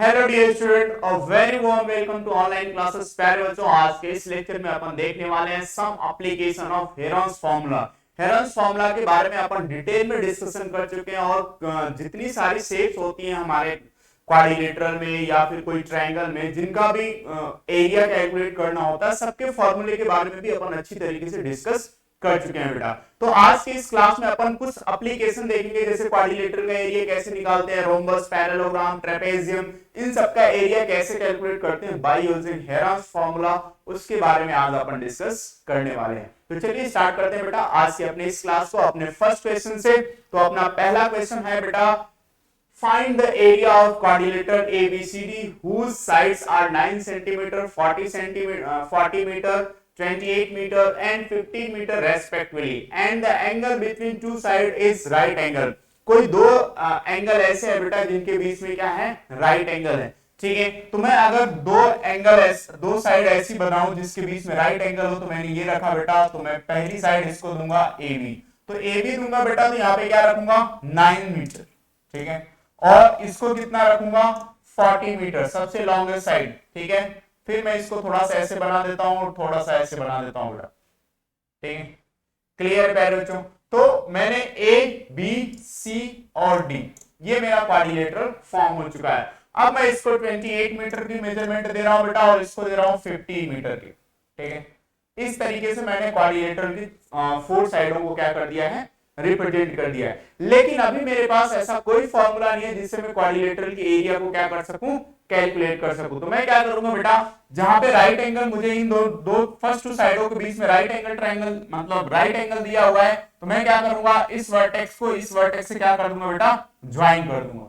Hello dear student, a very warm welcome to online classes. प्यारे बच्चों, आज के इस लेक्चर में अपन देखने वाले हैं some application of Heron's formula. Heron's formula के बारे में अपन डिटेल में डिस्कशन कर चुके हैं और जितनी सारी शेप्स होती हैं हमारे क्वाड्रिलेटरल में या फिर कोई ट्रायंगल में जिनका भी एरिया कैलकुलेट करना होता है, सबके फॉर्मूले के बारे में भी अपन अच्छी तरीके से डिस्कस कर चुके हैं बेटा। तो आज की इस क्लास में अपन कुछ एप्लीकेशन देखेंगे, जैसे क्वाड्रिलेटरल का एरिया कैसे निकालते हैं, रोम्बस, पैरेललोग्राम, ट्रेपेजियम, इन सब का एरिया कैसे कैलकुलेट करते हैं बाय यूजिंग हेरॉन्स फार्मूला, उसके बारे में आज अपन डिस्कस करने वाले हैं। तो चलिए स्टार्ट करते हैं बेटा आज की अपने इस क्लास को अपने फर्स्ट क्वेश्चन से। तो अपना पहला क्वेश्चन है बेटा, find the area of quadrilateral ABCD whose sides are 9 centimeter, 40 centimeter, 40 meter, 28 meter and 15 meter respectively, and the angle between two sides is right angle। कोई दो एंगल ऐसे है बेटा जिनके बीच में क्या है, राइट एंगल है। ठीक है, तो मैं अगर दो साइड ऐसी बनाऊं जिसके बीच में राइट एंगल हो, तो मैंने ये रखा बेटा, तो मैं पहली साइड इसको दूंगा AB। तो AB दूंगा बेटा, तो यहाँ पे क्या रखूंगा, 9 मीटर। ठीक है, और इसको कितना रखूंगा, 40 मीटर, सबसे लॉन्गेस्ट साइड। ठीक है, फिर मैं इसको थोड़ा सा ऐसे बना देता हूं और थोड़ा सा ऐसे बना देता हूं बेटा। ठीक है, क्लियर है बच्चों? तो मैंने ए बी सी और डी, ये मेरा क्वाड्रिलेटरल फॉर्म हो चुका है। अब मैं इसको 28 मीटर की मेजरमेंट दे रहा हूं बेटा, और इसको दे रहा हूं 15 मीटर की। ठीक है, इस तरीके से मैंने क्वाड्रिलेटरल की 4 साइडों को क्या कर दिया है, रिप्रेजेंट कर दिया है। लेकिन अभी मेरे पास ऐसा कोई फॉर्मूला नहीं है जिससे मैं क्वाड्रिलेटरल की एरिया को क्या कर सकूं, कैलकुलेट कर सकूं। तो मैं क्या करूंगा बेटा, जहां पे राइट एंगल मुझे इन दो फर्स्ट टू साइडों के बीच में राइट एंगल ट्रायंगल मतलब राइट एंगल दिया हुआ है, तो मैं क्या करूंगा, इस वर्टेक्स को इस वर्टेक्स से क्या कर दूंगा बेटा, ज्वाइन कर दूंगा।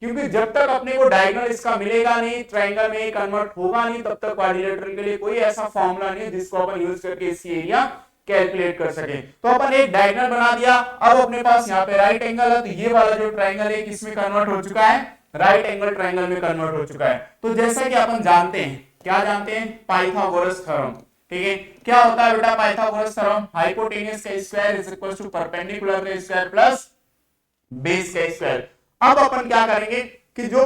क्योंकि जब तक अपने को डायगोनल इसका मिलेगा नहीं, ट्रायंगल में कन्वर्ट होगा नहीं, तब तक क्वाड्रिलेटरल के लिए कोई ऐसा फॉर्मूला नहीं है जिसको अपन यूज करके इसकी एरिया कैलकुलेट कर सके। तो अपन एक डायगोनल बना दिया। अब अपने पास यहाँ पे राइट एंगल है, तो ये वाला जो ट्रायंगल है किसमें कन्वर्ट हो चुका है, राइट एंगल ट्रायंगल में कन्वर्ट हो चुका है। तो जैसा कि अपन जानते हैं, क्या जानते हैं, पाइथागोरस थ्योरम। ठीक है, क्या होता है बेटा पाइथागोरस थ्योरम, हाइपोटेन्यूस का square is equal to perpendicular का स्क्वायर प्लस बेस का स्क्वायर। अब अपन क्या करेंगे कि जो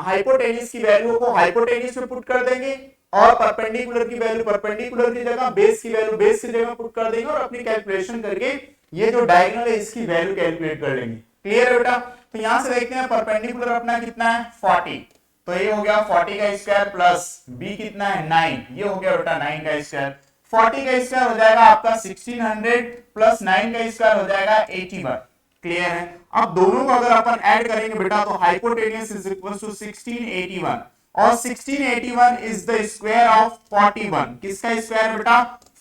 हाइपोटेन्यूस की वैल्यू को हाइपोटेन्यूस में पुट कर देंगे, और परपेंडिकुलर की वैल्यू परपेंडिकुलर की जगह, बेस की वैल्यू बेस की जगह पुट कर देंगे, और अपनी कैलकुलेशन करके ये जो डायगोनल है इसकी वैल्यू कैलकुलेट कर लेंगे। क्लियर है बेटा? तो यहां से देखते हैं परपेंडिकुलर अपना कितना है, 40। तो ये हो गया 40 का स्क्वायर प्लस बी कितना है, 9। ये हो गया बेटा 9 का स्क्वायर। 40 का स्क्वायर हो जाएगा आपका 1600 प्लस 9 का स्क्वायर हो जाएगा 81। क्लियर है? अब दोनों को अगर अपन ऐड करेंगे बेटा, तो हाइपोटेन्यूस इज इक्वल टू 1681, और 1681 इज द स्क्वायर ऑफ 41। किसका स्क्वायर बेटा,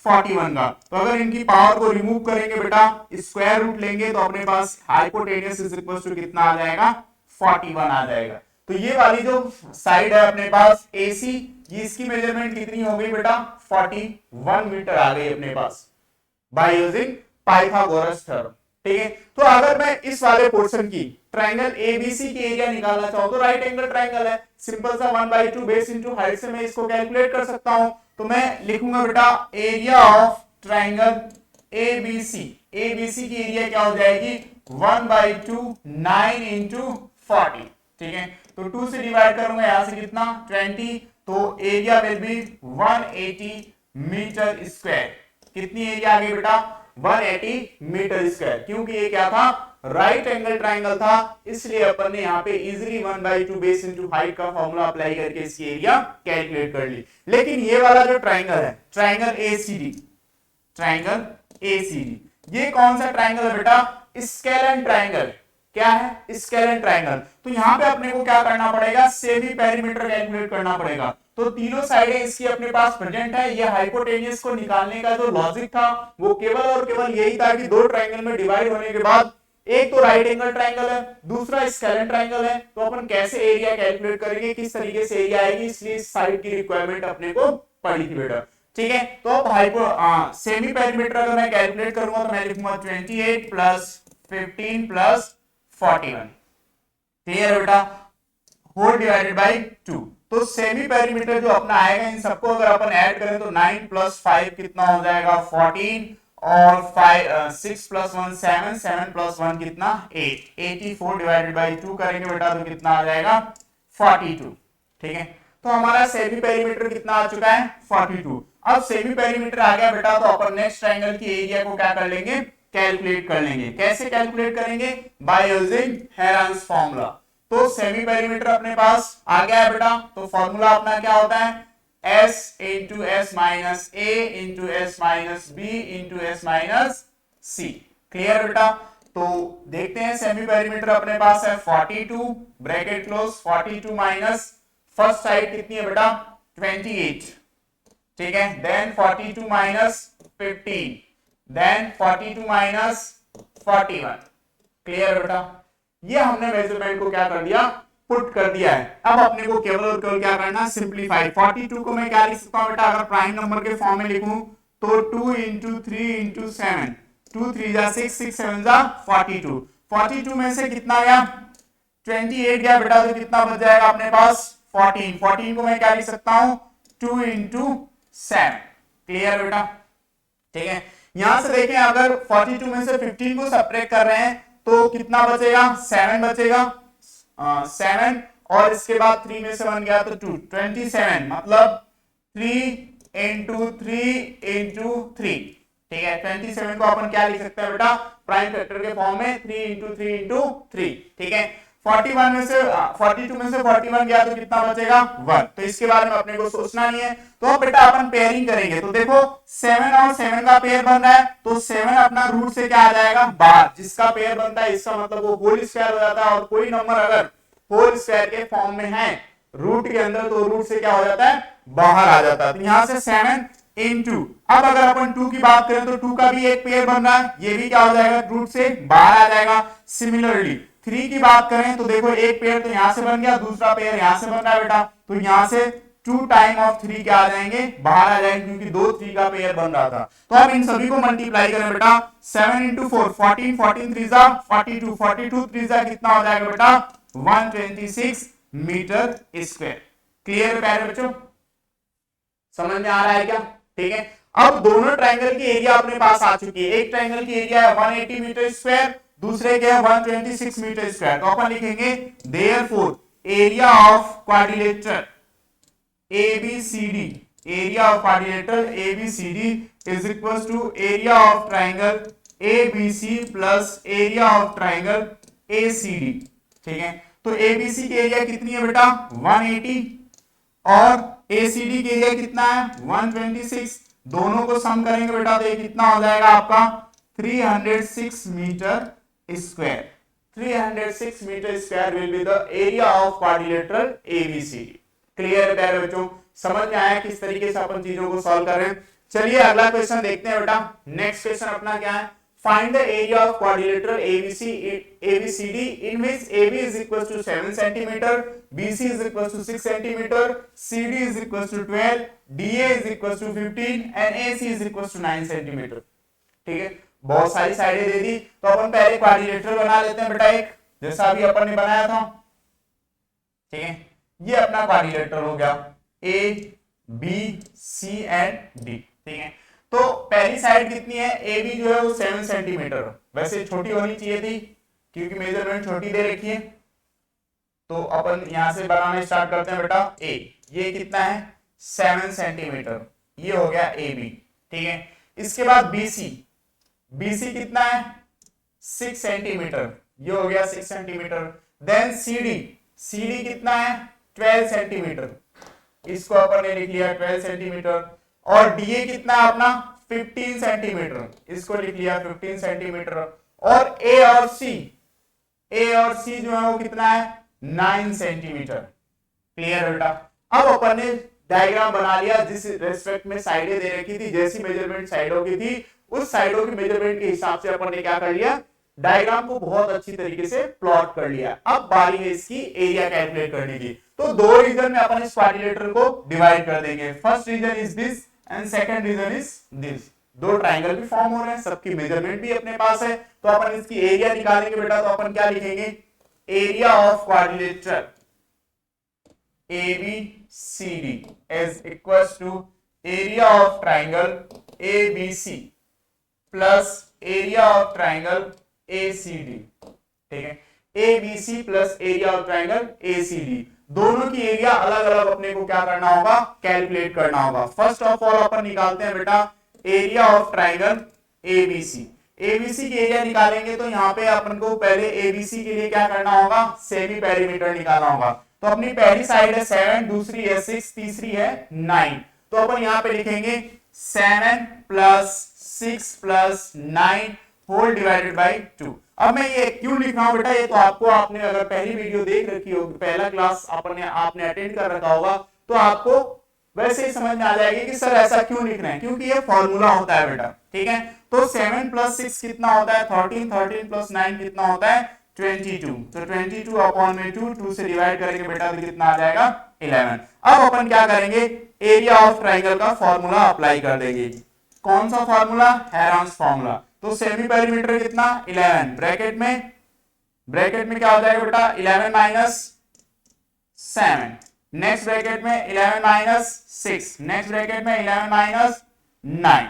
41 का। तो अगर इनकी पावर को रिमूव करेंगे बेटा, स्क्वायर रूट लेंगे, तो अपने पास हाइपोटेन्यूस इज इक्वल टू कितना आ जाएगा, 41 आ जाएगा। तो ये वाली जो साइड है अपने पास AC, ये इसकी मेजरमेंट कितनी हो गई बेटा, 41 मीटर आ गई अपने पास बाय यूजिंग पाइथागोरस थ्योरम। ठीक है, तो अगर मैं इस वाले पोर्शन की ट्रायंगल ABC की एरिया निकालना चाहूं, तो राइट एंगल ट्रायंगल है, सिंपल सा 1/2 बेस इनटू हाइट से मैं इसको कैलकुलेट कर सकता हूं। तो मैं लिखूंगा बेटा area of triangle ABC। ABC की एरिया क्या हो जाएगी, 1/2 9 इंटू 40। ठीक है, तो 2 से डिवाइड करूंगा, यहां से कितना 20, तो area will be 180 metre square. कितनी एरिया आ गई बेटा, 180 मीटर स्क्वायर। क्योंकि ये क्या था, राइट एंगल ट्रायंगल था, इसलिए अपन ने यहाँ पे इजीली 1/2 बेस इनटू हाइट का फॉर्मूला अप्लाई करके इसकी एरिया कैलकुलेट कर ली। लेकिन ये वाला जो ट्रायंगल है, ट्रायंगल ACD, ट्रायंगल ACD, ये कौन सा ट्रायंगल है बेटा, स्केलन ट्रायंगल। क्या है, स्केलन ट्रायंगल। तो यहाँ पे अपने को क्या करना पड़ेगा, सेमी पेरीमीटर कैलकुलेट करना पड़ेगा। तो तीनों साइडें इसकी अपने पास प्रेजेंट है। ये हाइपोटेन्यूस को निकालने का जो लॉजिक था वो केवल और केवल यही था कि दो ट्रायंगल में डिवाइड होने के बाद एक तो राइट एंगल ट्रायंगल है, दूसरा स्केलन ट्रायंगल है, तो अपन कैसे एरिया कैलकुलेट करेंगे, किस तरीके से एरिया आएगी, इसलिए इस साइड की रिक्वायरमेंट अपने को पड़ी थी बेटा। ठीक है, तो अब सेमी पेरीमीटर अगर मैं कैलकुलेट करूंगा, तो मैं लिखूंगा 28 प्लस 15 प्लस 41। क्लियर है बेटा, होल डिवाइडेड बाय 2। तो सेमी पेरीमीटर जो अपना आएगा, इन सबको अगर अपन ऐड करें तो 9 प्लस 5 कितना हो जाएगा, 14, और 6 प्लस 1 7 प्लस 1 कितना 8, 84 डिवाइडेड बाय 2 करेंगे बेटा, तो कितना आ जाएगा 42। ठीक है, तो हमारा सेमी पेरीमीटर कितना आ चुका है 42। अब सेमी पेरीमीटर आ गया बेटा, तो अपन नेक्स्ट ट्रायंगल की एरिया को क्या कर लेंगे, कैलकुलेट कर लेंगे। कैसे कैलकुलेट करेंगे, बाय यूजिंग हेरन्स फॉर्मूला। तो सेमी पेरीमीटर अपने पास आ गया है बेटा, तो फॉर्मूला अपना क्या होता है, s into s minus a into s minus b into s minus c. Clear बेटा, तो देखते हैं सेमी पेरीमीटर अपने पास है 42, bracket close, 42 minus first side कितनी है बेटा 28, ठीक है, then 42 minus 15, then 42 minus 41। Clear बेटा, ये हमने मेजरमेंट को क्या कर दिया, पुट कर दिया है। अब अपने को केवल और केवल क्या करना है, सिंप्लीफाई। 42 को मैं क्या लिख सकता हूं बेटा, अगर प्राइम नंबर के फॉर्म में लिखूं तो 2 इंटू 3 इंटू 7, 2 3 जा 6, 6 7 जा 42। 42 में से कितना गया 28 गया बेटा, तो कितना बच जाएगा अपने पास 14। 14 को मैं क्या लिख सकता हूं 2 इंटू 7। क्लियर बेटा, ठीक है। यहां से देखें, अगर 42 में से 15 को सब्ट्रैक्ट कर रहे हैं तो कितना बचेगा, 7 बचेगा, 7 और इसके बाद 3 में से 1 गया तो 2, 27, मतलब 3 इंटू 3 इंटू 3। ठीक है, 27 को अपन क्या लिख सकते हैं बेटा, प्राइम फैक्टर के फॉर्म में 3 इंटू 3 इंटू 3। ठीक है, 41 में से 42 में से 41 गया तो कितना बचेगा 1। तो इसके बारे में अपने को सोचना नहीं है। तो अब बेटा अपन पेयरिंग करेंगे, तो देखो 7 और 7 का पेयर बन रहा है, तो 7 अपना रूट से क्या आ जाएगा बाहर, जिसका पेयर बनता है इसका मतलब वो होल स्क्वायर हो जाता है। और कोई नंबर अगर होल स्क्वायर के फॉर्म में है रूट के अंदर, तो रूट से क्या हो जाता है बाहर आ जाता है। तो यहां से 7 इंटू, अब अगर अपन 2 की बात करें तो 2 का भी एक पेयर बन रहा है, ये भी क्या हो जाएगा रूट से बाहर आ जाएगा। सिमिलरली 3 की बात करें तो देखो एक पेयर तो यहां से बन गया, दूसरा पेयर यहां से बन रहा है बेटा, तो यहां से 2 टाइम ऑफ 3 क्या आ जाएंगे बाहर आ जाएंगे, क्योंकि 2 3 का पेयर बन रहा था। तो अब इन सभी को मल्टीप्लाई करें बेटा, 7 इंटू 4 14, 14 3 जा 42, 42 3 जा कितना हो जाएगा बेटा 126 मीटर स्क्वायर। क्लियर प्यारे बच्चों, समझ में आ रहा है क्या, ठीक है। अब दोनों ट्रायंगल की एरिया अपने पास आ चुकी है। एक ट्रायंगल की एरिया है 180 मीटर स्क्वायर, दूसरे के 126 मीटर स्क्वायर। तो अपन लिखेंगे therefore area of quadrilateral ABCD, area of quadrilateral ABCD is equal to area of triangle ABC plus area of triangle ACD। ठीक है, तो ABC की एरिया कितनी है बेटा 180 और ACD की एरिया कितना है 126। दोनों को सम करेंगे बेटा तो ये कितना हो जाएगा आपका 306 metre square. 306 metre square will be the area of quadrilateral ABCD। Clear है प्यारे बच्चों, समझ में आया किस तरीके से अपन चीजों को सॉल्व कर रहे हैं। चलिए अगला क्वेश्चन देखते हैं बेटा। नेक्स्ट क्वेश्चन अपना क्या है, find the area of quadrilateral ABCD in which AB is equal to 7 cm, BC is equal to 6 cm, CD is equal to 12, DA is equal to 15 and AC is equal to 9 cm। ठीक है, बहुत सारी साइडें दे दी, तो अपन पहले quadrilateral बना लेते हैं बेटा एक, जैसा अभी अपन ने बनाया था। ठीक है, ये अपना क्वाड्रिलेटरल हो गया A B C and D। ठीक है, तो पहली साइड कितनी है, ए बी जो है वो 7 सेंटीमीटर, वैसे छोटी होनी चाहिए थी क्योंकि मेजरमेंट छोटी दे रखी है। तो अपन यहां से बनाना स्टार्ट करते हैं बेटा। ए ये कितना है 7 सेंटीमीटर, ये हो गया ए बी। ठीक है, इसके बाद बीसी, बीसी कितना है 6 सेंटीमीटर, ये हो गया 6 सेंटीमीटर। देन सीडी, सीडी कितना है 12 सेंटीमीटर, इसको अपन ने लिख लिया 12 सेंटीमीटर। और डीए कितना है अपना 15 सेंटीमीटर, इसको लिख लिया 15 सेंटीमीटर। और ए और सी, ए और सी जो है वो कितना है 9 सेंटीमीटर। क्लियर बेटा, अब अपन ने डायग्राम बना लिया जिस रेस्पेक्ट में साइडें दे रखी थी, जैसी मेजरमेंट साइडों की थी उस साइडों की मेजरमेंट के हिसाब से अपन ने क्या कर लिया, डायग्राम को बहुत अच्छी तरीके से प्लॉट कर लिया। अब बारी है इसकी एरिया कैलकुलेट करने की। तो दो रीजन में अपन इस क्वाड्रिलेटरल को डिवाइड कर देंगे। First region is this and second region is this. दो ट्रायंगल भी फॉर्म हो रहे हैं, सबकी मेजरमेंट भी अपने पास है, तो अपन इसकी एरिया निकालेंगे बेटा। तो अपन क्या लिखेंगे, area of quadrilateral ABCD is equals to area of triangle ABC plus area of triangle ACD। ठीक है, ABC plus area of triangle ACD। दोनों की एरिया अलग अलग अपने को क्या करना होगा, कैलकुलेट करना होगा। फर्स्ट ऑफ ऑल अपन निकालते हैं बेटा area of triangle ABC. ABC की एरिया निकालेंगे तो यहाँ पे अपन को पहले एबीसी के लिए क्या करना होगा, सेमी पेरीमीटर निकालना होगा। तो अपनी पहली साइड है 7, दूसरी है 6, तीसरी है 9। तो अपन यहाँ पे लिखेंगे 7 plus 6 plus 9 whole divided by 2। अब मैं ये क्यों लिख रहा हूं बेटा, ये तो आपको, आपने अगर पहली वीडियो देख रखी होगी, पहला क्लास आपने अटेंड कर रखा होगा, तो आपको वैसे ही समझ में आ जाएगी कि सर ऐसा क्यों लिख रहे हैं, क्योंकि ये फॉर्मूला होता है बेटा। ठीक है, तो 7 प्लस 6 कितना होता है 13, 13 प्लस 9 कितना होता है 22। तो 22 अपॉन में 2 से डिवाइड करेंगे बेटा तो कितना आ जाएगा 11। अब अपन क्या करेंगे, एरिया ऑफ ट्राइंगल का फॉर्मूला अप्लाई कर देंगे। कौन सा फॉर्मूला, हेरॉन्स फॉर्मूला। तो सेमी पेरीमीटर कितना 11, ब्रैकेट में क्या हो जाएगा बेटा 11 माइनस 7, नेक्स्ट ब्रैकेट में 11 माइनस 6, नेक्स्ट ब्रैकेट में 11 माइनस 9,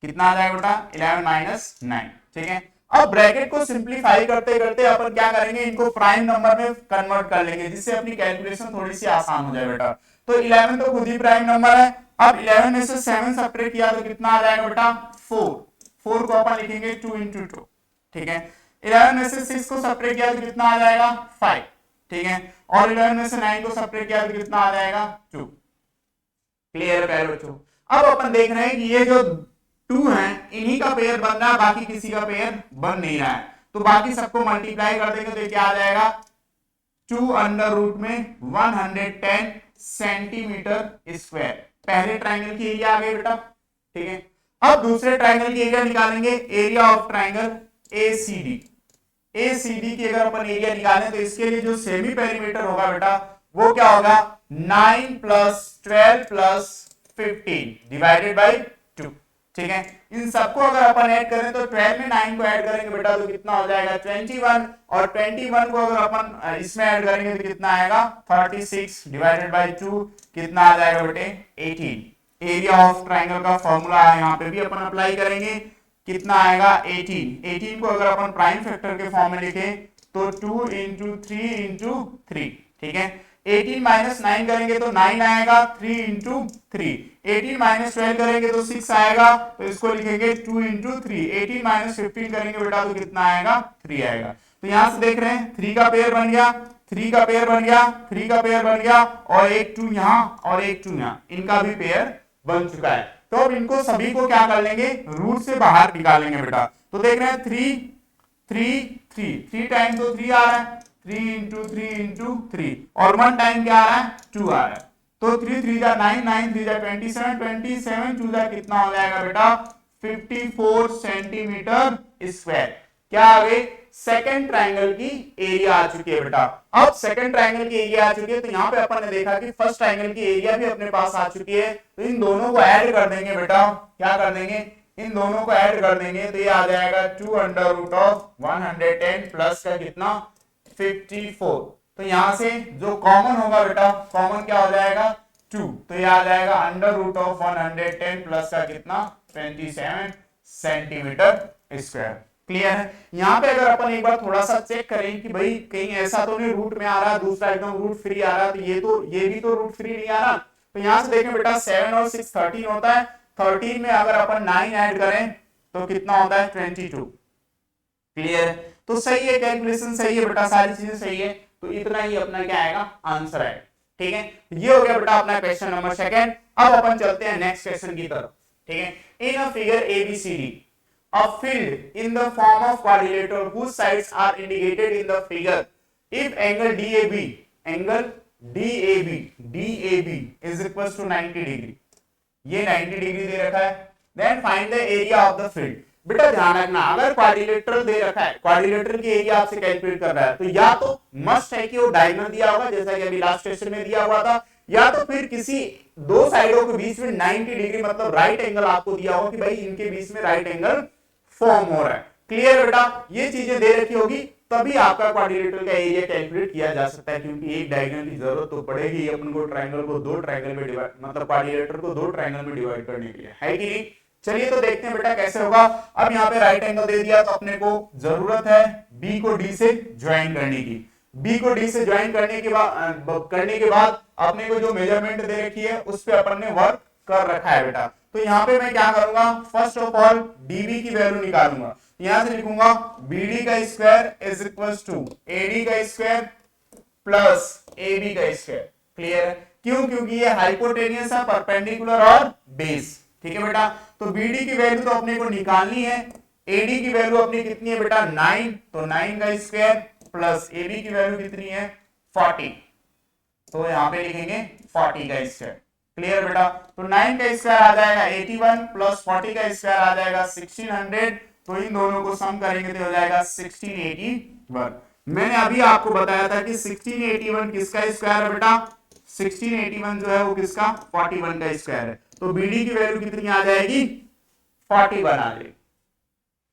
कितना आ जाएगा बेटा 11 माइनस 9। ठीक है, अब ब्रैकेट को सिंप्लीफाई करते करते अपन क्या करेंगे, इनको प्राइम नंबर में कन्वर्ट कर लेंगे, जिससे अपनी कैलकुलेशन थोड़ी सी आसान हो जाए बेटा। तो 11 तो खुद ही प्राइम नंबर है। अब 11 में से 7 सब्ट्रैक्ट किया तो कितना आ जाएगा बेटा 4 को अपन लिखेंगे 2 into 2। ठीक है, 11 में से 6 को सब्ट्रैक्ट किया तो कितना आ जाएगा 5। ठीक है, और 11 में से 9 को सब्ट्रैक्ट किया तो कितना आ जाएगा 2। क्लियर है बच्चों। अब अपन देख रहे हैं कि ये जो 2 है इन्हीं का पेयर बन रहा है, बाकी किसी का पेयर बन नहीं रहा है। तो बाकी सबको मल्टीप्लाई कर देंगे तो क्या आ जाएगा 2 अंडर रूट में 110 सेंटीमीटर स्क्वायर। पहले ट्राइंगल की एरिया आ गई बेटा। ठीक है, अब दूसरे ट्राइंगल की एरिया निकालेंगे, area of triangle ACD. ACD की अगर अपन एरिया निकालें तो इसके लिए जो सेमी पेरीमीटर होगा बेटा वो क्या होगा 9 प्लस 12 प्लस 15 डिवाइडेड बाई 2। ठीक है, इन सबको अगर अपन ऐड करें तो 12 में 9 को ऐड करेंगे बेटा तो कितना हो जाएगा 21, और 21 को अगर अपन इसमें ऐड करेंगे तो कितना आएगा 36 डिवाइडेड बाई 2, कितना आ जाएगा बेटे 18। एरिया ऑफ ट्राइंगल का फॉर्मूला है, यहाँ पे भी अपन अप्लाई करेंगे, कितना आएगा 18 को अगर अपन प्राइम फैक्टर के फॉर्म में लिखें तो 2 into 3 into 3। ठीक है, 18 माइनस 9 करेंगे तो 9 आएगा, 3 into 3। 18 माइनस 12 करेंगे तो 6 आएगा, तो इसको लिखेंगे 2 into 3। 18 माइनस 15 करेंगे बेटा तो कितना आएगा 3 आएगा। तो यहां से देख रहे हैं 3 का पेयर बन गया, 3 का पेयर बन गया, 3 का पेयर बन गया, और एक 2 यहाँ और एक 2 यहाँ, इनका भी पेयर बन चुका है। तो अब इनको सभी को क्या कर लेंगे, रूट से बाहर निकालेंगे बेटा। तो देख रहे हैं 3 टाइम तो 3 आ रहा है, 3 into 3 into 3, और 1 टाइम क्या आ रहा है 2 आ रहा है। तो 3 3 जा 9, 9 3 जा 27, 27 2 जा कितना हो जाएगा बेटा 54 सेंटीमीटर स्क्वायर। क्या आ गई, सेकंड ट्राइंगल की एरिया आ चुकी है बेटा। अब सेकंड ट्राइंगल की एरिया आ चुकी है, तो यहाँ पे अपन ने देखा कि फर्स्ट ट्राइंगल की एरिया भी अपने पास आ चुकी है। तो इन दोनों को ऐड कर देंगे बेटा, क्या कर देंगे, इन दोनों को ऐड कर देंगे तो ये आ जाएगा 2 अंडर रूट ऑफ 110 प्लस का कितना 54। तो यहां से जो कॉमन होगा बेटा, कॉमन क्या हो जाएगा 2, तो ये आ जाएगा अंडर रूट ऑफ 110 प्लस का कितना 27 सेंटीमीटर स्क्वायर। क्लियर है। यहाँ पे अगर अपन एक बार थोड़ा सा चेक करें कि भाई कहीं ऐसा तो नहीं रूट में आ रहा, दूसरा एकदम रूट फ्री आ रहा, तो ये भी तो रूट फ्री नहीं आ रहा। तो यहाँ से देखें बेटा 7 और 6 13 होता है, 13 में अगर अपन 9 ऐड करें तो कितना होता है 22। क्लियर है, तो सही है, कैलकुलेशन सही है बेटा, सारी चीजें सही है। तो इतना ही अपना क्या आएगा आंसर आएगा। ठीक है, ये हो गया बेटा अपना क्वेश्चन नंबर सेकंड। अब अपन चलते हैं नेक्स्ट क्वेश्चन की तरफ। ठीक है, in a figure ABCD a field in the form of quadrilateral whose sides are indicated in the figure, if angle DAB is equals to 90 degree, ये 90 डिग्री दे रखा है, then find the area of the field। बेटा ध्यान रखना, अगर quadrilateral दे रखा है, quadrilateral की एरिया आपसे कैलकुलेट कर रहा है, तो या तो मस्ट है कि वो डायगोनल दिया होगा जैसा कि अभी लास्ट क्वेश्चन में दिया हुआ था, या तो फिर किसी दो साइडों के बीच में 90 डिग्री मतलब राइट एंगल आपको दिया होगा कि भाई इनके बीच में राइट एंगल फॉर्म हो रहा है। क्लियर बेटा, ये चीजें दे रखी होगी तभी आपका क्वाड्रिलेटरल का एरिया कैलकुलेट किया जा सकता है, क्योंकि एक डायगोनल की जरूरत तो पड़ेगी अपन को ट्रायंगल को दो ट्रायंगल में डिवाइड, मतलब क्वाड्रिलेटरल को दो ट्रायंगल में डिवाइड करने के लिए, है कि नहीं। चलिए तो देखते हैं बेटा कैसे होगा। अब यहाँ पे राइट एंगल दे दिया तो अपने को जरूरत है बी को डी से ज्वाइन करने की। बी को डी से ज्वाइन करने के बाद अपने को जो मेजरमेंट दे रखी है उस पे अपन ने वर्क कर रखा है बेटा। तो यहाँ पे मैं क्या करूंगा, फर्स्ट ऑफ ऑल डीबी की वैल्यू निकालूंगा। यहां से लिखूंगा बीडी का square is equals to AD का स्क्वायर प्लस एबी का स्क्वायर। क्लियर है? क्यों? क्योंकि ये हाइपोटेनियस है, परपेंडिकुलर और बेस। ठीक है बेटा, तो बीडी की वैल्यू तो अपने को निकालनी है, एडी की वैल्यू अपनी कितनी है बेटा 9, तो 9 का स्क्वायर प्लस एबी की वैल्यू कितनी है 40, तो यहां पे लिखेंगे 40 का स्क्वायर। क्लियर बेटा, तो 9 का स्क्वायर आ जाएगा 81 प्लस 40 का स्क्वायर आ जाएगा 1600, तो इन दोनों को सम करेंगे तो हो जाएगा 1681। मैंने अभी आपको बताया था कि 1681 किसका स्क्वायर है बेटा, 1681 जो है वो किसका 41 का स्क्वायर है, तो बीडी की वैल्यू कितनी आ जाएगी 41 आ जाएगी।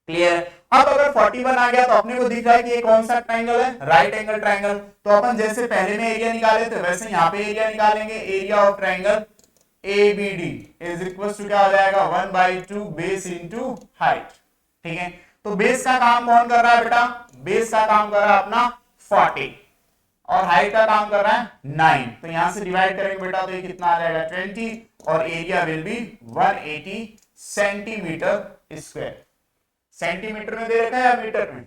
क्लियर? अब अगर 41 आ गया तो अपने को दिख रहा है कि ये कौन सा ट्रायंगल है, राइट एंगल ट्रायंगल। तो अपन जैसे पहले में एरिया निकाले थे वैसे यहाँ पे एरिया निकालेंगे। Area of triangle ABD is equal to क्या हो जाएगा 1/2 बेस इंटू हाइट। ठीक है, तो बेस का काम कौन कर रहा है बेटा, बेस का काम कर रहा है अपना 40 और हाइट का काम कर रहा है 9, तो यहां से डिवाइड करेंगे बेटा तो ये कितना आ जाएगा 20 और area will be 180 centimetre square. Centimetre में दे रखा है या मीटर में,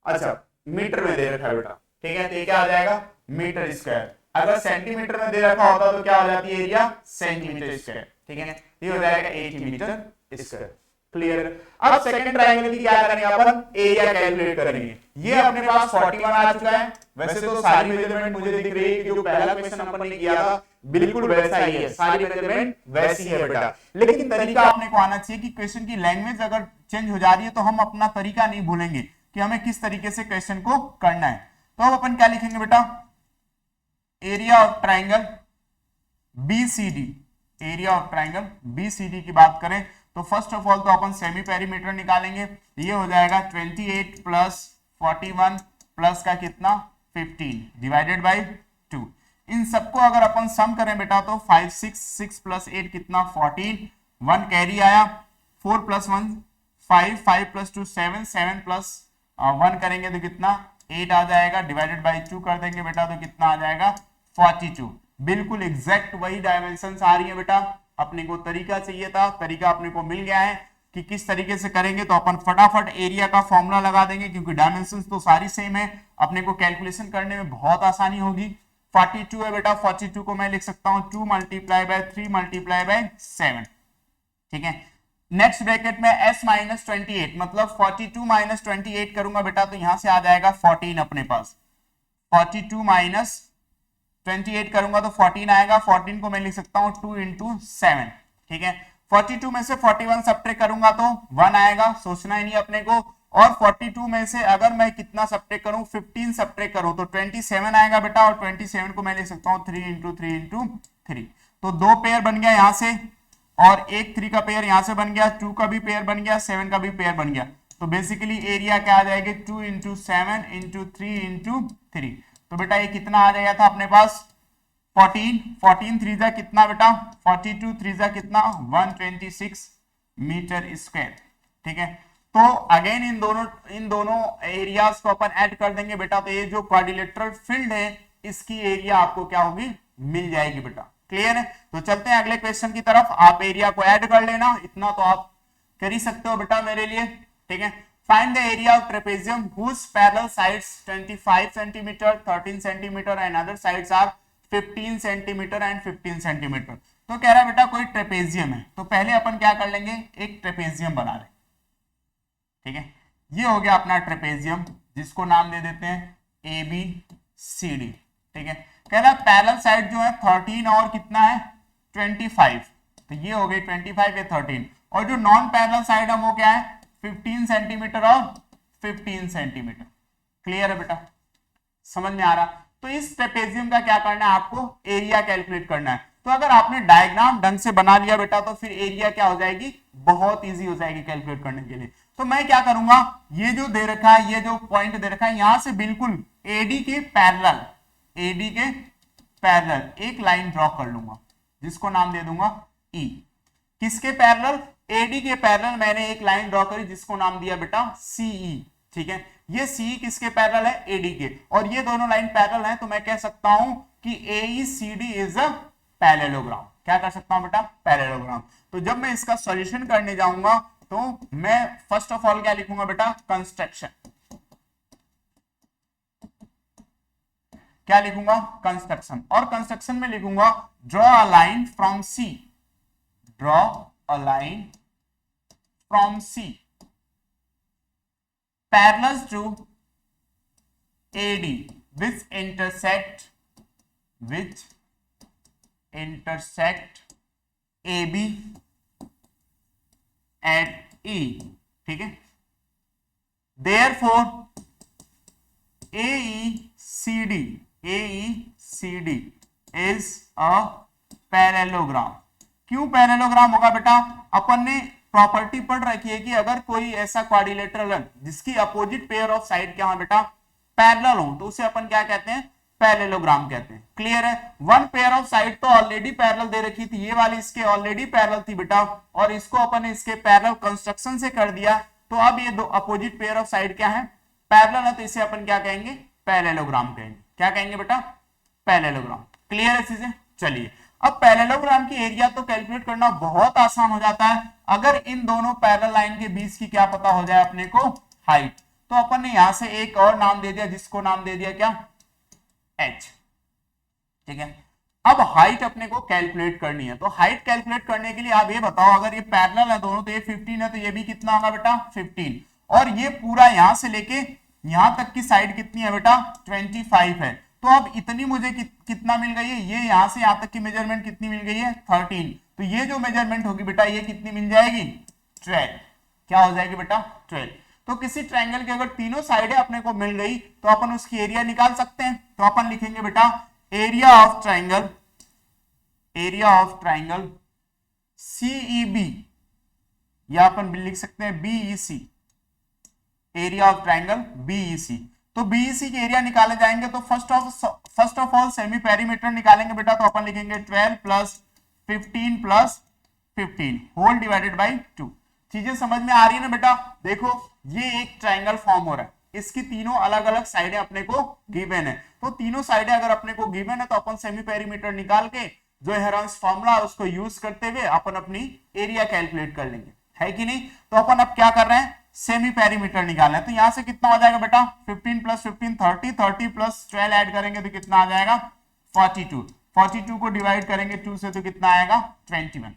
अच्छा मीटर में दे रखा है बेटा। ठीक है, तो ये क्या आ जाएगा मीटर स्क्वायर। अगर सेंटीमीटर में दे रखा होता तो क्या हो जाती है एरिया सेंटीमीटर स्क्वायर। ठीक है, ये हो जाएगा 80 मीटर स्क्वायर। क्लियर? अब सेकंड ट्रायंगल की क्या करेंगे अपन, एरिया कैलकुलेट करेंगे। ये अपने पास 41 आ चुका है। वैसे तो सारी मेजरमेंट मुझे दिख रही है कि जो पहला क्वेश्चन अपन ने किया था बिल्कुल वैसा ही है, सारी मेजरमेंट वैसी है बेटा, लेकिन तरीका अपने को आना चाहिए कि क्वेश्चन की लैंग्वेज अगर चेंज हो जा रही है तो हम अपना तरीका नहीं भूलेंगे कि हमें किस तरीके से क्वेश्चन को करना है। तो अब अपन क्या लिखेंगे बेटा, area of triangle BCD, area of triangle BCD की बात करें तो फर्स्ट ऑफ ऑल तो अपन सेमी पेरीमीटर निकालेंगे। ये हो जाएगा 28 प्लस 41 प्लस का कितना 15 डिवाइडेड बाय 2। इन सबको अगर अपन सम करें बेटा तो 5 6 प्लस 8 कितना 14, 1 कैरी आया, 4 प्लस 1 5, 5 प्लस 2 7, 7 प्लस 1 करेंगे तो कितना 8 आ जाएगा, डिवाइडेड बाय 2 कर देंगे बेटा तो कितना आ जाएगा 42। बिल्कुल एग्जैक्ट वही डायमेंशंस आ रही है बेटा। अपने को तरीका चाहिए था, तरीका अपने को मिल गया है कि किस तरीके से करेंगे, तो अपन फटाफट एरिया का फॉर्मूला लगा देंगे क्योंकि डायमेंशंस तो सारी सेम है, अपने को कैलकुलेशन करने में बहुत आसानी होगी। 42 है बेटा, 42 को मैं लिख सकता हूं 2 मल्टीप्लाई बाय 3 मल्टीप्लाई बाय 7। ठीक है, नेक्स्ट ब्रैकेट में s माइनस 28 मतलब 42 माइनस 28 करूंगा बेटा तो यहां से आ जाएगा 14 अपने पास। 42 माइनस 28 करूंगा तो 14 आएगा, 14 को मैं लिख सकता हूं 2 इंटू 7। ठीक है, 42 में से 41 सब्ट्रैक्ट करूंगा तो 1 आएगा, सोचना ही नहीं अपने को। और 42 में से अगर मैं कितना सब्ट्रैक्ट करूं 15 सब्ट्रैक्ट करूं तो 27 आएगा बेटा, और 27 को मैं लिख सकता हूं 3 इंटू 3 इंटू 3। तो 2 पेयर बन गया यहां से और एक 3 का पेयर यहां से बन गया, 2 का भी पेयर बन गया, 7 का भी पेयर बन गया। तो बेसिकली एरिया क्या आ जाएगी 2 इंटू 7 इंटू 3 इंटू 3। तो बेटा ये कितना आ जाएगा था अपने पास 14, 14 3 जा कितना बेटा 42 3 जा कितना 126 मीटर स्क्वायर। ठीक है, तो अगेन इन दोनों एरियाज को अपन ऐड कर देंगे बेटा, तो ये जो क्वाड्रिलेटरल फील्ड है इसकी एरिया आपको क्या होगी मिल जाएगी बेटा। क्लियर है? तो चलते हैं अगले क्वेश्चन की तरफ। आप एरिया को ऐड कर लेना, इतना तो आप कर ही सकते हो बेटा मेरे लिए। ठीक है, find the area of trapezium whose parallel sides 25 cm 13 cm and other sides are 15 cm and 15 cm। तो कह रहा है बेटा कोई ट्रेपेजियम है, तो पहले अपन क्या कर लेंगे एक ट्रेपेजियम बना लें। ठीक है, ये हो गया अपना ट्रेपेजियम जिसको नाम दे देते हैं ABCD। ठीक है, कह रहा है पैरेलल साइड जो है 13 और कितना है 25, तो ये हो गई 25 या 13, और जो नॉन पैरेलल साइड है वो क्या है 15 सेंटीमीटर और 15 सेंटीमीटर। क्लियर है बेटा, समझ में आ रहा? तो इस ट्रेपेजियम का क्या करना है आपको एरिया कैलकुलेट करना है। तो अगर आपने डायग्राम ढंग से बना लिया बेटा तो फिर एरिया क्या हो जाएगी बहुत इजी हो जाएगी कैलकुलेट करने के लिए। तो मैं क्या करूंगा, ये जो दे रखा है ये जो पॉइंट दे रखा है यहां से बिल्कुल AD के पैरेलल एक लाइन ड्रॉ कर लूंगा जिसको नाम दे दूंगा E। किसके पैरेलल AD के पैरेलल मैंने एक लाइन ड्रॉ करी जिसको नाम दिया बेटा CE। ठीक है, ये सी किसके पैरेलल है, एडी के, और ये दोनों लाइन पैरेलल हैं, तो मैं कह सकता हूं कि AECD इज अ पैरेललोग्राम। क्या कर सकता हूं बेटा, पैरेललोग्राम। तो जब मैं इसका सॉल्यूशन करने जाऊंगा तो मैं फर्स्ट ऑफ ऑल क्या लिखूंगा बेटा, कंस्ट्रक्शन। क्या लिखूंगा, कंस्ट्रक्शन। और कंस्ट्रक्शन में लिखूंगा draw a line from C, draw a line from C parallel to AD which intersect AB at E, ठीक है। Therefore AECD is a parallelogram। क्यों पैरेललोग्राम होगा बेटा, अपन ने प्रॉपर्टी पढ़ रखी है कि अगर कोई ऐसा क्वाड्रिलेटरल जिसकी अपोजिट पेयर ऑफ साइड क्या हो बेटा, पैरेलल हो, तो उसे अपन क्या कहते हैं, पैरेललोग्राम कहते हैं। क्लियर है। वन पेयर ऑफ साइड तो ऑलरेडी पैरेलल दे रखी थी, ये वाली इसके ऑलरेडी पैरेलल थी बेटा, और इसको अपन ने इसके पैरेलल कंस्ट्रक्शन से कर दिया, तो अब ये दो अपोजिट पेयर ऑफ साइड क्या है, पैरेलल है, तो इसे अपन क्या कहेंगे, पैरेललोग्राम कहेंगे। क्या कहेंगे बेटा, पैरेललोग्राम। क्लियर है चीजें। चलिए अब पैरेललोग्राम की एरिया तो कैलकुलेट करना बहुत आसान हो जाता है अगर इन दोनों पैरेलल लाइन के बीच की क्या पता हो जाए अपने को, हाइट। तो अपन ने यहां से एक और नाम दे दिया, जिसको नाम दे दिया क्या, h। ठीक है। अब हाइट अपने को कैलकुलेट करनी है, तो हाइट कैलकुलेट करने के लिए आप ये बताओ, अगर ये पैरेलल है दोनों, तो ये 15 है, तो ये भी कितना होगा बेटा, 15। और ये पूरा यहां से लेके यहां तक की साइड कितनी है बेटा, 25 है। तो अब इतनी मुझे कितना मिल गई है, ये यहां से यहां तक की मेजरमेंट कितनी मिल गई है, 13। तो ये जो मेजरमेंट होगी बेटा, ये कितनी मिल जाएगी, 12। क्या हो जाएगी बेटा, 12। तो किसी ट्रायंगल की अगर तीनों साइडें अपने को मिल गई तो अपन उसकी एरिया निकाल सकते हैं। तो अपन लिखेंगे बेटा एरिया ऑफ ट्रायंगल CEB, या अपन लिख सकते हैं BEC, area of triangle BEC। तो BEC के एरिया निकाले जाएंगे, तो first of all semi perimeter निकालेंगे बेटा, तो अपन लिखेंगे 12 plus 15 plus 15 whole divided by 2। चीजें समझ में आ रही है ना बेटा। देखो ये एक ट्रायंगल फॉर्म हो रहा है, इसकी तीनों अलग अलग साइडें अपने को गिवन है, तो तीनों साइडें अगर अपने को गिवन है तो अपन सेमी पेरीमीटर निकाल के जो हेरॉन्स फॉर्मूला उसको यूज करते हुए अपन अपनी एरिया कैलकुलेट कर लेंगे, है कि नहीं। तो अपन अब क्या कर रहे हैं, सेमी पेरीमीटर निकालना है। तो यहां से कितना हो जाएगा बेटा, 15 प्लस 15 30, 30 प्लस 12 ऐड करेंगे तो कितना आ जाएगा, 42। 42 को डिवाइड करेंगे 2 से तो कितना आएगा, 21।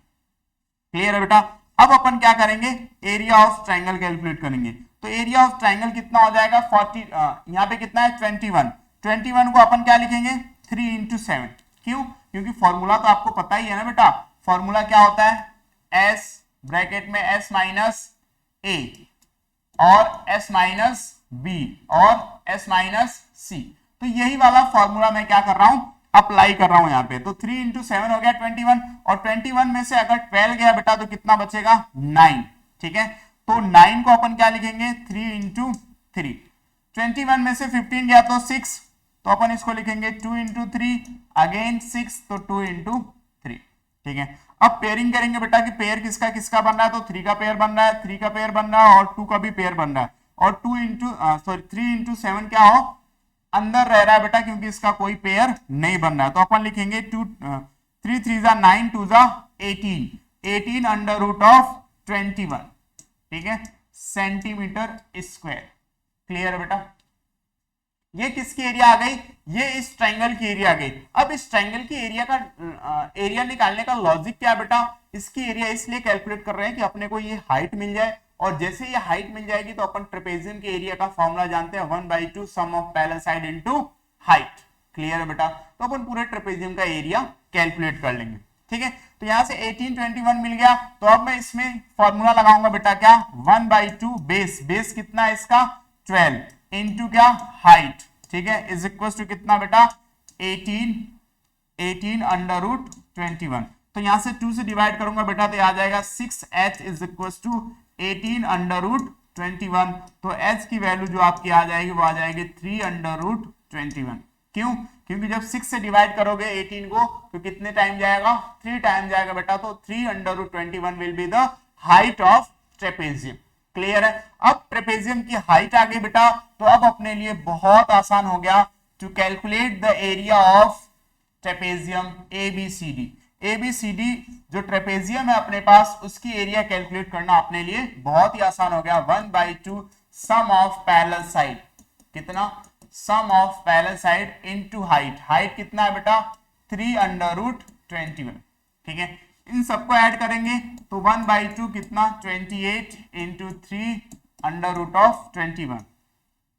क्लियर है बेटा। अब अपन क्या करेंगे, एरिया ऑफ ट्रायंगल कैलकुलेट करेंगे। तो एरिया ऑफ ट्रायंगल कितना हो जाएगा, 40, यहाँ पे कितना है, 21। 21 को अपन क्या लिखेंगे, 3 इंटू 7। क्यों, क्योंकि फॉर्मूला तो आपको पता ही है ना बेटा। फॉर्मूला क्या होता है, s ब्रैकेट में s माइनस a और s माइनस b और s माइनस c। तो यही वाला फॉर्मूला मैं क्या कर रहा हूं, अप्लाई कर रहा हूं यहाँ पे। तो 3 इंटू 7 हो गया 21, और 21 में से अगर 12 गया बेटा तो कितना बचेगा, 9। ठीक है। तो 9 को अपन क्या लिखेंगे, 3 इंटू 3। 21 में से 15 गया तो 6, तो अपन इसको लिखेंगे 2 इंटू 3, अगेन 6, तो 2 इंटू 3। ठीक है। अब पेयरिंग करेंगे बेटा कि पेयर किसका किसका बन रहा है, तो 3 का पेयर बन रहा है, 3 का पेयर बन रहा है, और 2 का भी पेयर बन रहा है। और 3 इंटू 7 क्या हो, अंदर रह रहा है बेटा, क्योंकि इसका कोई पेयर नहीं बन रहा है। तो अपन लिखेंगे 3 3 जा 9, 2 जा 18, 18 अंडर रूट ऑफ 21। ठीक है, सेंटीमीटर स्क्वायर। क्लियर है बेटा। ये किसकी एरिया आ गई, ये इस ट्रायंगल की एरिया आ गई। अब इस ट्रायंगल की एरिया का एरिया निकालने का लॉजिक क्या है बेटा, इसकी एरिया इसलिए कैलकुलेट कर रहे हैं कि अपने को ये हाइट मिल जाए, और जैसे ये हाइट मिल जाएगी तो अपन ट्रेपेजियम के एरिया का फॉर्मूला जानते हैं, 1/2 sum of parallel side into height. Clear है बेटा। तो अपन पूरे ट्रेपेजियम का एरिया कैलकुलेट कर लेंगे। ठीक है। तो यहां से 18 21 मिल गया, तो अब मैं इसमें फॉर्मूला लगाऊंगा बेटा, क्या, 1/2 बेस कितना है इसका, 12 इंटू क्या, हाइट। ठीक है, इज इक्वल टू कितना बेटा, 18 अंडर रूट 21। तो यहां से 2 से डिवाइड करूंगा बेटा, तो आ जाएगा 6h is equal to 18 under root 21। तो h की वैल्यू जो आपकी आ जाएगी वो आ जाएगी 3 अंडर रूट 21। क्यों, क्योंकि जब 6 से डिवाइड करोगे 18 को तो कितने टाइम जाएगा, 3 टाइम जाएगा बेटा। तो 3 under root 21 will be the height of trapezium. Clear है। अब ट्रेपेजियम की हाइट आ गई बेटा, तो अब अपने लिए बहुत आसान हो गया to calculate the area of trapezium ABCD। ABCD जो ट्रेपेजियम है अपने पास, उसकी एरिया कैलकुलेट करना अपने लिए बहुत ही आसान हो गया। 1/2 सम ऑफ पैरेलल साइड, कितना, sum of parallel side into height, height कितना है बेटा 3/√21, ठीक है। इन सबको ऐड करेंगे तो 1/2 कितना 28 इंटू 3/√21,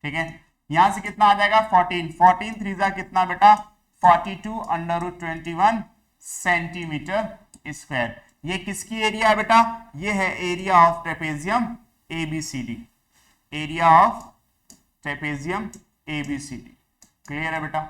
ठीक है। यहां से कितना आ जाएगा 14, 14 3 कितना बेटा 42/√21 सेंटीमीटर स्क्वायर। ये किसकी एरिया है बेटा, ये है area of trapezium ABCD, area of trapezium ABCD। Clear है बेटा,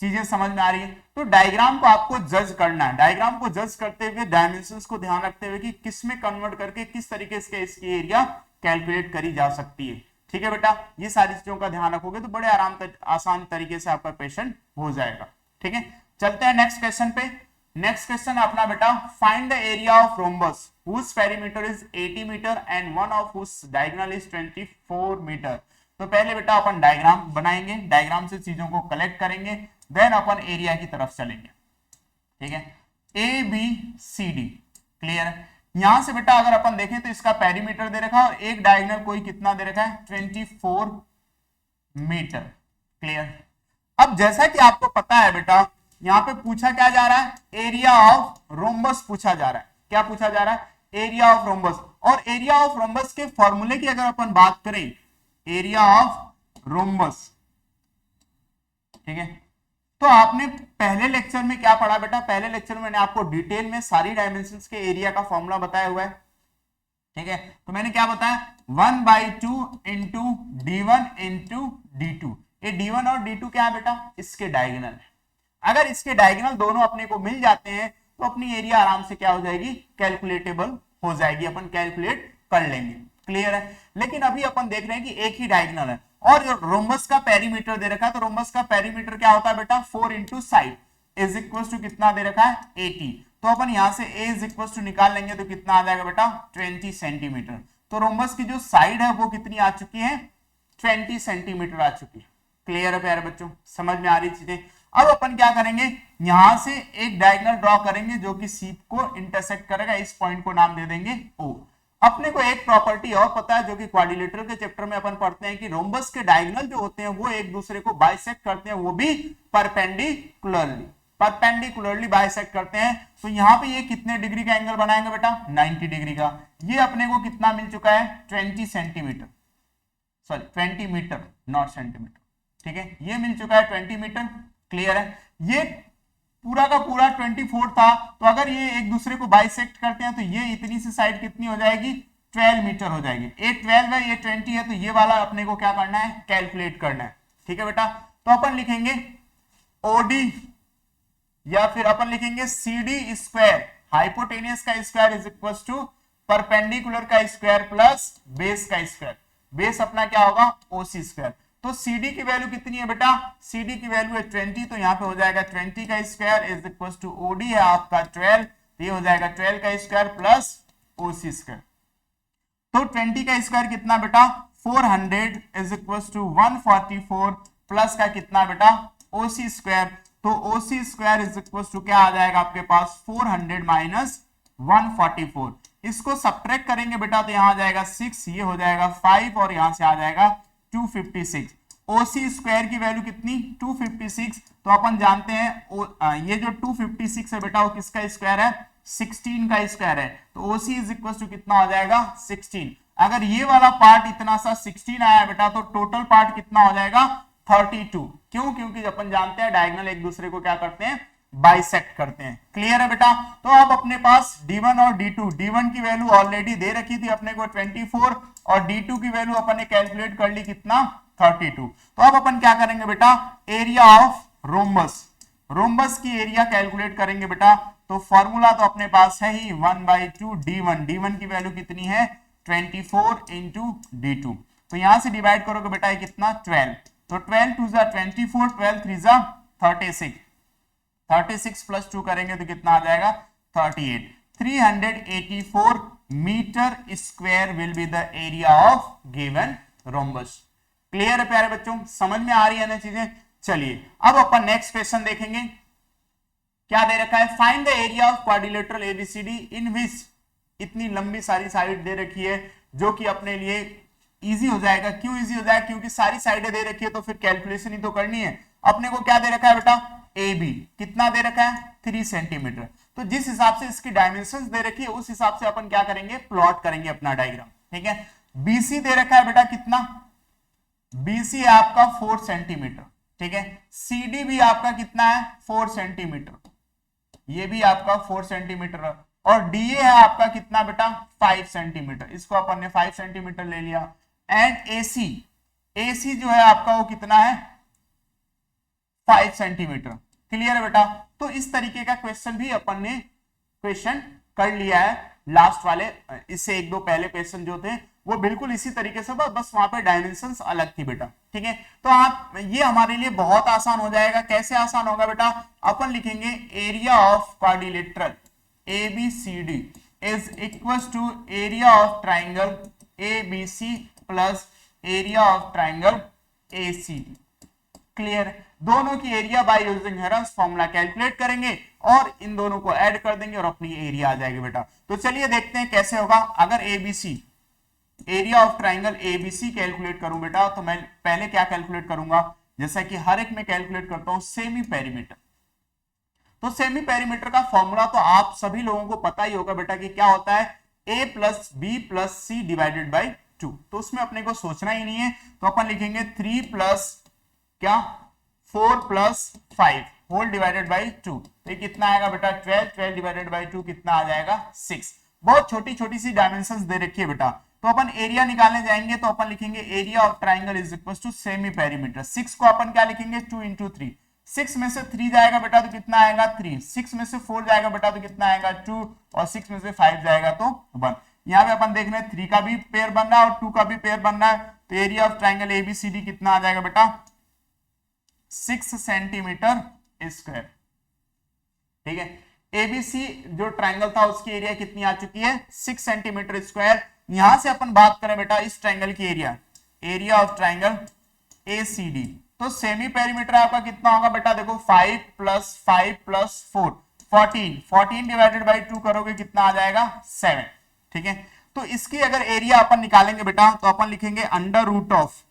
चीजें समझ में आ रही है। तो डायग्राम को आपको जज करना है, डायग्राम को जज करते हुए डायमेंशंस को ध्यान रखते हुए कि किस में कन्वर्ट करके किस तरीके से इसकी एरिया कैलकुलेट करी जा सकती है, ठीक है बेटा। ये सारी चीजों का ध्यान रखोगे तो बड़े आसान तरीके से आपका क्वेश्चन हो जाएगा, ठीक है। चलते हैं नेक्स्ट क्वेश्चन पे। नेक्स्ट क्वेश्चन अपना बेटा, find the area of rhombus whose perimeter is 80 metre and one of whose diagonal is 24 metre. तो पहले बेटा अपन डायग्राम बनाएंगे, डायग्राम से चीजों को कलेक्ट करेंगे, देन अपन एरिया की तरफ चलेंगे, ठीक है। ABCD क्लियर है। यहां से बेटा अगर अपन देखें तो इसका पेरीमीटर दे रखा है और एक डायगोनल कोई कितना दे रखा है 24 मीटर, क्लियर। अब जैसा कि आपको पता है बेटा, यहां पे पूछा क्या जा रहा है, एरिया ऑफ रोम्बस पूछा जा रहा है। क्या पूछा जा रहा है, एरिया ऑफ रोम्बस। और एरिया ऑफ रोम्बस के फॉर्मूले की अगर अपन बात करें, एरिया ऑफ रोम्बस, ठीक है, तो आपने पहले लेक्चर में क्या पढ़ा बेटा, पहले लेक्चर में मैंने आपको डिटेल में सारी डायमेंशंस के एरिया का फॉर्मूला बताया हुआ है, ठीक है। तो मैंने क्या बताया 1/2 इंटू D1 इंटू D2। ये D1 और D2 क्या है बेटा, इसके डायगोनल है। अगर इसके डायगोनल दोनों अपने को मिल जाते हैं तो अपनी एरिया आराम से क्या हो जाएगी, कैलकुलेटेबल हो जाएगी, अपन कैलकुलेट कर लेंगे, क्लियर है। लेकिन अभी अपन देख रहे हैं कि एक ही डायगोनल है और जो रोम्बस का पेरीमीटर दे रखा है, तो रोम्बस का पेरीमीटर क्या होता है बेटा 4 into side is equal to कितना दे रखा है 80। तो अपन यहां से a इज इक्वल टू निकाल लेंगे तो कितना आ जाएगा बेटा 20 सेंटीमीटर। तो रोम्बस की जो साइड है वो कितनी आ चुकी है 20 सेंटीमीटर आ चुकी है, क्लियर है प्यारे बच्चों, समझ में आ रही चीजें। अब अपन क्या करेंगे, यहां से एक डायगोनल ड्रॉ करेंगे जो कि सी को इंटरसेक्ट करेगा, इस पॉइंट को नाम दे देंगे O। अपने को एक प्रॉपर्टी और पता है जो कि क्वाड्रिलेटरल के चैप्टर में अपन पढ़ते हैं कि रोम्बस के डायगोनल जो होते हैं वो एक दूसरे को बाइसेक्ट करते हैं, वो भी परपेंडिकुलरली बाइसेक्ट करते हैं। तो यहाँ पे ये कितने डिग्री का एंगल बनाएंगे बेटा 90 डिग्री का। ये अपने को कितना मिल चुका है 20 centimetre, sorry 20 metre not centimetre, ठीक है। ये मिल चुका है 20 मीटर, क्लियर है। ये पूरा का पूरा 24 था, तो अगर ये एक दूसरे को बाइसेक्ट करते हैं तो ये इतनी सी साइड कितनी हो जाएगी 12 मीटर हो जाएगी। ये 12 है, ये 20 है, तो ये वाला अपने को क्या करना है कैलकुलेट करना है, ठीक है बेटा। तो अपन लिखेंगे OD या फिर अपन लिखेंगे CD स्क्वायर, हाइपोटेनियस का square is equal to perpendicular का स्क्वायर प्लस बेस का स्क्वायर। बेस अपना क्या होगा OC स्क्वायर। तो CD की वैल्यू कितनी है बेटा, CD की वैल्यू है 20, तो यहाँ पे हो जाएगा 20 का square is equal to OD है आपका 12, तो ये हो जाएगा 12 का स्क्वायर प्लस OC स्क्वायर। तो 20 का स्क्वायर कितना बेटा 400 इज इक्वल टू 144 प्लस का कितना बेटा OC स्क्वायर। तो OC square is equal to क्या आ जाएगा आपके पास 400 माइनस 144। इसको सब्ट्रैक्ट करेंगे बेटा तो यहाँ आ जाएगा 6, ये हो जाएगा 5 और यहाँ से आ जाएगा 256। OC स्क्वायर की वैल्यू कितनी 256। तो अपन जानते हैं ये जो 256 है बेटा वो किसका स्क्वायर है 16 का स्क्वायर है। तो OC इज इक्वल टू कितना हो जाएगा 16। अगर ये वाला पार्ट इतना सा 16 आया बेटा तो टोटल पार्ट कितना हो जाएगा 32। क्यों, क्योंकि अपन जानते हैं डायगोनल एक दूसरे को क्या करते हैं बाइसेक्ट करते हैं, क्लियर है बेटा। तो अब अपने पास D1 और D2, D1 की वैल्यू ऑलरेडी दे रखी थी अपने को 24 और D2 की वैल्यू अपन ने कैलकुलेट कर ली कितना 32। तो अब अपन क्या करेंगे बेटा एरिया ऑफ रोम्बस, रोम्बस की एरिया कैलकुलेट करेंगे बेटा। तो फॉर्मूला तो अपने पास है ही 1/2 D1, D1 की वैल्यू कितनी है 24 इंटू D2। तो यहां से डिवाइड करोगे बेटा ये कितना 12, तो 12 2 जा 24, 12 3 जा 36, 36 प्लस 2 करेंगे तो कितना आ जाएगा 38। 384 metre square will be the area of given rhombus. Clear है प्यारे बच्चों, समझ में आ रही है ना चीजें। चलिए अब अपन नेक्स्ट क्वेश्चन देखेंगे। क्या दे रखा है, find the area of quadrilateral ABCD in which, इतनी लंबी सारी साइड दे रखी है जो कि अपने लिए इजी हो जाएगा। क्यों इजी हो जाएगा, क्योंकि सारी साइडें दे रखी है तो फिर कैलकुलेशन ही तो करनी है। अपने को क्या दे रखा है बेटा, ए बी कितना दे रखा है 3 सेंटीमीटर। तो जिस हिसाब से इसकी डायमेंशंस दे रखी है उस हिसाब से अपन क्या करेंगे, प्लॉट करेंगे अपना डायग्राम। ठीक है, बीसी दे रखा है बेटा कितना, बीसी है आपका 4 सेंटीमीटर। ठीक है, सीडी भी आपका कितना है 4 सेंटीमीटर, ये भी आपका 4 सेंटीमीटर, और डीए है आपका कितना बेटा 5 सेंटीमीटर, इसको अपन ने 5 सेंटीमीटर ले लिया। एंड एसी, एसी जो है आपका वो कितना है 5 सेंटीमीटर। क्लियर है बेटा। तो इस तरीके का क्वेश्चन भी अपन ने क्वेश्चन कर लिया है लास्ट वाले, इससे एक दो पहले क्वेश्चन जो थे वो बिल्कुल इसी तरीके से, बस वहां पे डायमेंशंस अलग थी बेटा। ठीक है, तो आप ये हमारे लिए बहुत आसान हो जाएगा। कैसे आसान होगा बेटा, अपन लिखेंगे area of quadrilateral ABCD is equal to area of triangle ABC plus area of triangle ACD। Clear, दोनों की area by using Heron's formula calculate करेंगे और इन दोनों को ऐड कर देंगे और अपनी एरिया आ जाएगी बेटा। तो चलिए देखते हैं कैसे होगा। अगर ABC area of triangle ABC calculate करूं बेटा, तो मैं पहले क्या कैलकुलेट करूंगा, जैसा कि हर एक में कैलकुलेट करता हूं सेमी पेरीमीटर। तो सेमी पेरीमीटर का फॉर्मूला तो आप सभी लोगों को पता ही होगा बेटा कि क्या होता है, A plus B plus C divided by 2। तो उसमें अपने को सोचना ही नहीं है, तो अपन लिखेंगे 3 प्लस क्या 4 प्लस 5 होल डिवाइडेड बाई 2। तो ये कितना आएगा बेटा 12, 12 डिवाइडेड बाई 2 कितना आ जाएगा 6। बहुत छोटी छोटी सी डायमेंशंस दे रखी है बेटा। तो अपन एरिया निकालने जाएंगे तो अपन लिखेंगे area of triangle is equal to semi perimeter. 6 को अपन क्या लिखेंगे 2 इंटू 3। 6 में से 3 जाएगा बेटा तो कितना आएगा 3, 6 में से 4 जाएगा बेटा तो कितना आएगा 2, और 6 में से 5 जाएगा तो 1। यहाँ पे अपन देख रहे हैं 3 का भी पेयर बन रहा है और 2 का भी पेयर बन रहा है। तो एरिया ऑफ ट्राइंगल ABCD कितना आ जाएगा बेटा 6 सेंटीमीटर स्क्वायर। ठीक है, ABC जो ट्राइंगल था उसकी एरिया कितनी आ चुकी है 6 सेंटीमीटर स्क्वायर। यहां से अपन बात करें बेटा इस ट्राइंगल की area, area of triangle ACD, तो सेमी पेरीमीटर आपका कितना होगा बेटा, देखो 5 प्लस 5 प्लस 4 14, 14 डिवाइडेड बाई 2 करोगे कितना आ जाएगा 7। ठीक है, तो इसकी अगर एरिया अपन निकालेंगे बेटा तो अपन लिखेंगे अंडर रूट ऑफ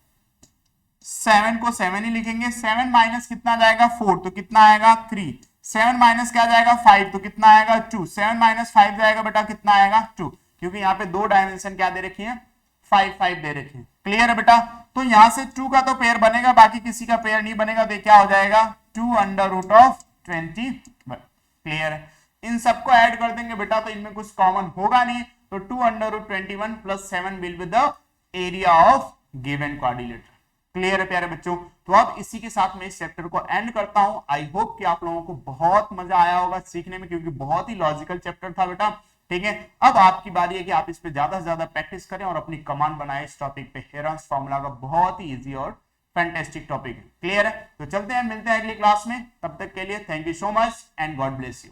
7 को 7 ही लिखेंगे, 7 माइनस कितना जाएगा 4 तो कितना आएगा 3, 7 माइनस क्या जाएगा 5 तो कितना आएगा 2, 7 माइनस 5 जाएगा बेटा कितना आएगा 2, क्योंकि यहाँ पे दो डायमेंशन क्या दे रखी है 5 5 दे रखी है। क्लियर है बेटा। तो यहां से 2 का तो पेयर बनेगा, बाकी किसी का पेयर नहीं बनेगा, तो क्या हो जाएगा 2 अंडर रूट ऑफ 20। क्लियर है, इन सबको ऐड कर देंगे बेटा तो इनमें कुछ कॉमन होगा नहीं, तो 2 under root 21 plus 7 will be the area of given quadrilateral. Clear है प्यारे बच्चों। तो अब इसी के साथ मैं इस चैप्टर को एंड करता हूं। आई होप कि आप लोगों को बहुत मजा आया होगा सीखने में, क्योंकि बहुत ही लॉजिकल चैप्टर था बेटा। ठीक है, अब आपकी बारी है कि आप इस पे ज्यादा से ज्यादा प्रैक्टिस करें और अपनी कमांड बनाएं इस टॉपिक पे। हेरन्स फार्मूला का बहुत ही इजी और फैंटास्टिक टॉपिक है। क्लियर है, तो चलते हैं, मिलते हैं अगली क्लास में। तब तक के लिए thank you so much and God bless you.